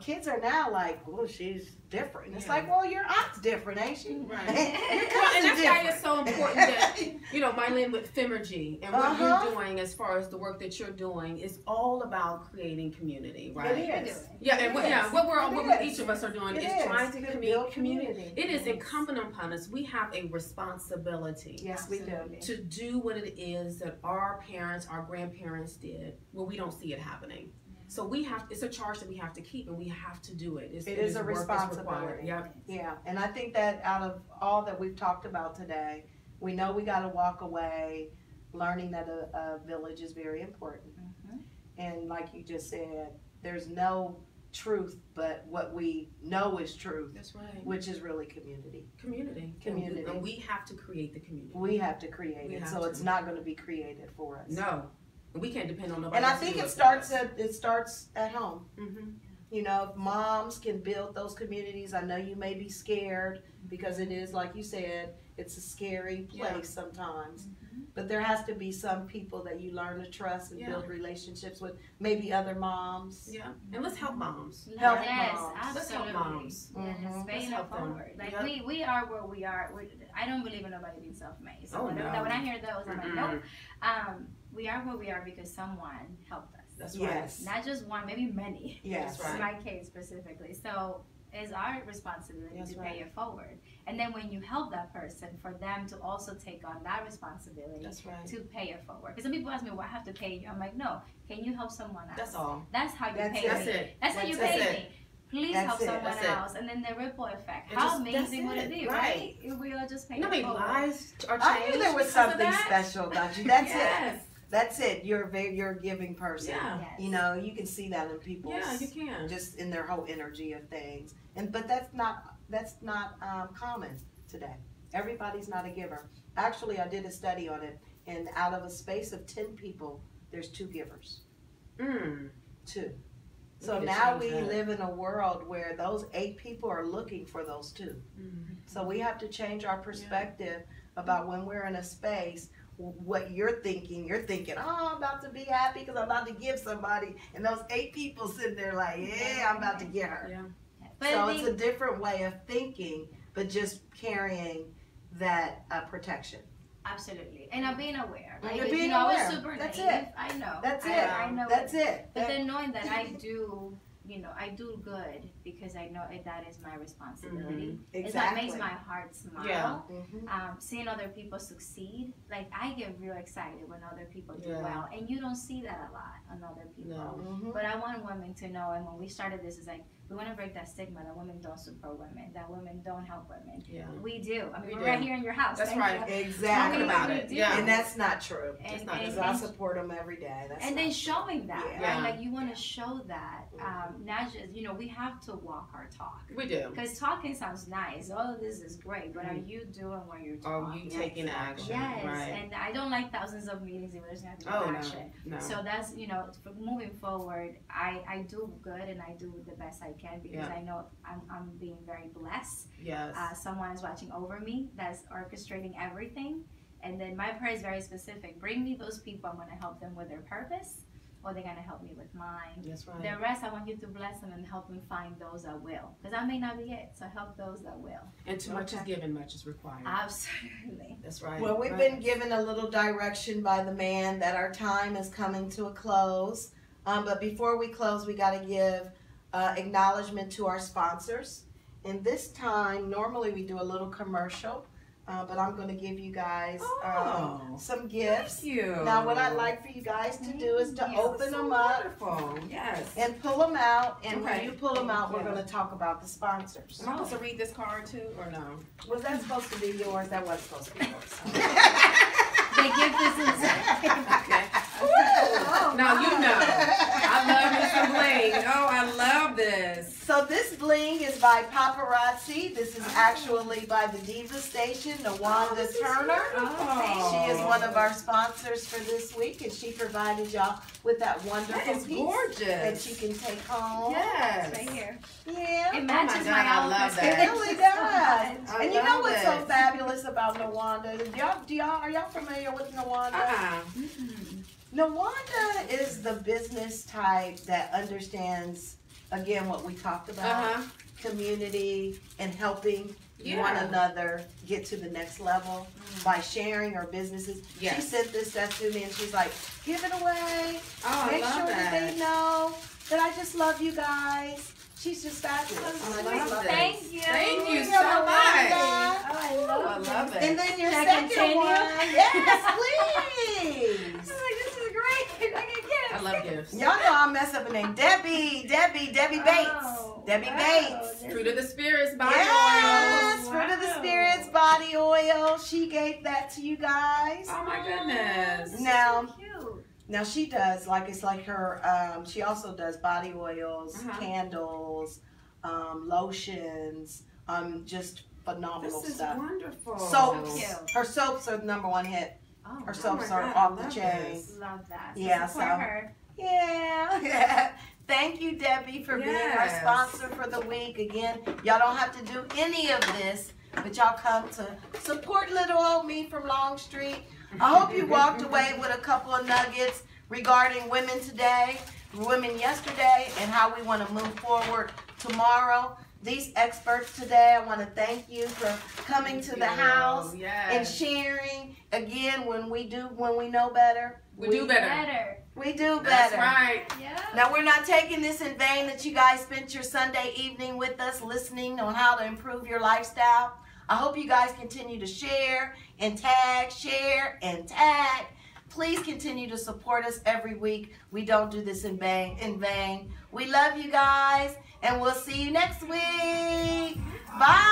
kids are now like, well, she's different. It's like, well, your aunt's different, ain't she? Right. And that's why it's so important that, Marlene with Femergy and what you're doing as far as the work that you're doing is all about creating community, right? It is. Yeah, and what each of us are doing is trying to create community. It is incumbent upon us. We have a responsibility. Yes, we do. To do what it is that our parents, our grandparents did, where we don't see it happening. So it's a charge that we have to keep, and we have to do it. It is a responsibility. Yeah, and I think that out of all that we've talked about today, we know we got to walk away learning that a village is very important. And like you just said, there's no truth but what we know is truth. That's right. Which is really community. Community. And we have to create the community. We have to create it. So it's not going to be created for us. No. We can't depend on nobody. And I think it starts at home. You know, if moms can build those communities, I know you may be scared because it is, like you said, it's a scary place sometimes. But there has to be some people that you learn to trust and build relationships with, maybe other moms. Yeah, and let's help moms. Help yes, moms. absolutely. Let's help moms. Yes, paying it forward. Like we are where we are. I don't believe in nobody being self-made. So when I hear those, I'm like, nope. We are where we are because someone helped us. That's right. Yes. Not just one, maybe many. Yes. That's In right. my case specifically. So it's our responsibility That's to right. pay it forward. And then when you help that person, for them to also take on that responsibility That's right. to pay it forward. Because some people ask me, well, I have to pay you. I'm like, no, can you help someone else? That's all. That's how you That's pay That's me. it. That's how you That's pay it. me. Please That's help it. someone That's it. else. And then the ripple effect. And How just- amazing would that's it be, it. right? If we all just pay You know how it many forward. lives are changed? I knew there was because of something that? special about you. That's Yes. it. That's it. You're a giving person. Yeah. Yes. You know, you can see that in people. Yeah, you can. Just in their whole energy of things. But that's not common today. Everybody's not a giver. Actually, I did a study on it, and out of a space of 10 people, there's 2 givers. 2. So need to now change we that. live in a world where those 8 people are looking for those 2. So we have to change our perspective about when we're in a space. What you're thinking, oh, I'm about to be happy because I'm about to give somebody, and those 8 people sitting there like, yeah, I'm about to get her. Yeah. But So it's a different way of thinking, but just carrying that protection. absolutely. And I'm being aware. And Like, you're you being know, I aware. was super That's naive. it. I know. That's it. I know. That's it. But then knowing that I do, I do good because I know that is my responsibility. It's what makes my heart smile. Yeah. Seeing other people succeed, like I get real excited when other people do Yeah. well, and you don't see that a lot on other people. No. But I want women to know, and when we started this, is like we want to break that stigma that women don't support women, that women don't help women. Yeah. We do. I mean, We we're do. right here in your house. That's Thank right. you. Exactly. Talking about it. do. Yeah. And that's not true. And, not Because true. I support them every day. That's and not then true. showing that, Yeah. right? Like you want to show that, not just, we have to walk our talk. We do. Because talking sounds nice. All of this is great, but are you doing what you're Are talking? you taking action? Yes, Right. and I don't like thousands of meetings if there's not Oh, no. action. No. So that's, for moving forward, I do good and I do the best I can because I know I'm being very blessed. Yes. Someone is watching over me that's orchestrating everything. And then my prayer is very specific. Bring me those people. I'm going to help them with their purpose, or they're going to help me with mine. That's right. The rest, I want you to bless them and help them find those that will. Because I may not be it, so help those that will. And too much is given, much is required. Absolutely. That's right. Well, we've been given a little direction by the man that our time is coming to a close. But before we close, we got to give acknowledgement to our sponsors. And this time, normally we do a little commercial, but I'm going to give you guys some gifts. Thank you. Now, what I'd like for you guys to do is to open them up Wonderful. Yes. and pull them out. And when Okay. you pull them out, we're Yeah. going to talk about the sponsors. Am I supposed to read this card too, or no? Was that supposed to be yours? That wasn't supposed to be yours. The gift is inside. Okay. Now you know. I love me some bling. Oh, I love this. So this bling is by Paparazzi. This is actually by the Diva Station, Nawanda Turner. Oh. She is one of our sponsors for this week, and she provided y'all with that wonderful That is piece gorgeous. that you can take home. Yes. Right here. Yeah. It matches God, my I love outfit. that. It really does. I And you know love what's so it. fabulous about Nawanda? Are y'all familiar with Nawanda? Nawanda is the business type that understands, again, what we talked about, community and helping one another get to the next level by sharing our businesses. Yes. She sent this stuff to me and she's like, give it away. Oh, Make I love sure that. that they know that I just love you guys. She's just fabulous. I And love it. this. Thank you. Thank you so You're much. welcome. Oh, I Oh, I love love it. And then your Can I second continue? one. Yes, please. I'm like, this is great. I can get it. I love gifts. Y'all know I mess up her name. Debbie Bates. Oh, Debbie wow. Bates. Fruit of the Spirits body Yes, oil. Fruit of the Wow. Spirits body oil. She gave that to you guys. Oh my goodness. Now, So cute. now she does it's like her. She also does body oils, candles, lotions. Just phenomenal This is stuff. wonderful. Soaps. Cute. Her soaps are the #1 hit. Oh, Her Oh soaps my are God, off I the love chain. this. love that. Yeah, Support so- her. Yeah. Thank you, Debbie, for being our Yes. sponsor for the week. Again, y'all don't have to do any of this, but y'all come to support little old me from Longstreet. I hope you walked away with a couple of nuggets regarding women today, women yesterday, and how we want to move forward tomorrow. These experts today, I want to thank you for coming to the house and Yes. sharing. Again, when we know better, We do better. We do That's better. right. Yeah. Now, we're not taking this in vain that you guys spent your Sunday evening with us listening on how to improve your lifestyle. I hope you guys continue to share and tag. Please continue to support us every week. We don't do this in vain. We love you guys, and we'll see you next week. Bye.